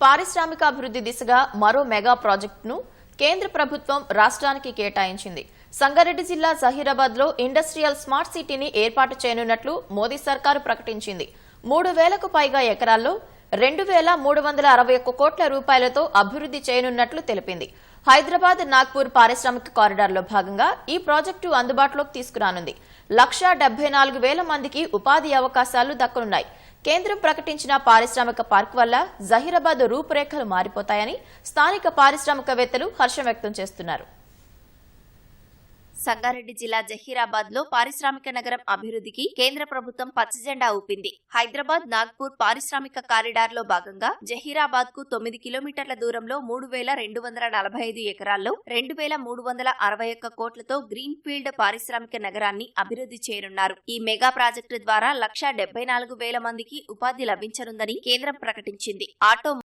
పారిశ్రామికాభివృద్ధి దిశగా మరో మెగా ప్రాజెక్టును కేంద్ర ప్రభుత్వం రాష్ట్రానికి కేటాయించింది. సంగారెడ్డి జిల్లా జహీరాబాద్లో ఇండస్ట్రియల్ స్మార్ట్ సిటీని ఏర్పాటు చేయనున్నట్లు మోదీ సర్కారు ప్రకటించింది. 3000కు పైగా ఎకరాల్లో 2361 కోట్ల రూపాయలతో అభివృద్ధి చేయనున్నట్లు తెలిపింది. హైదరాబాద్ నాగ్పూర్ పారిశ్రామిక కారిడార్లో భాగంగా ఈ ప్రాజెక్టు అందుబాటులోకి తీసుకురానుంది. 174,000 మందికి ఉపాధి అవకాశాలు దక్కనున్నాయి. కేంద్రం ప్రకటించిన పారిశ్రామిక పార్క్ వల్ల జహీరాబాద్ రూపురేఖలు మారిపోతాయని స్థానిక పారిశ్రామికవేత్తలు హర్షం వ్యక్తం చేస్తున్నారు. సంగారెడ్డి జిల్లా జహీరాబాద్ లో పారిశ్రామిక నగరం అభివృద్ధికి కేంద్ర ప్రభుత్వం పచ్చజెండా ఊపింది. హైదరాబాద్ నాగ్పూర్ పారిశ్రామిక కారిడార్ లో భాగంగా జహీరాబాద్ కు 9 కిలోమీటర్ల దూరంలో 3,245 ఎకరాల్లో 2,361 కోట్లతో గ్రీన్ ఫీల్డ్ పారిశ్రామిక నగరాన్ని అభివృద్ధి చేయనున్నారు. ఈ మెగా ప్రాజెక్టు ద్వారా 174,000 మందికి ఉపాధి లభించనుందని కేంద్రం ప్రకటించింది. ఆటో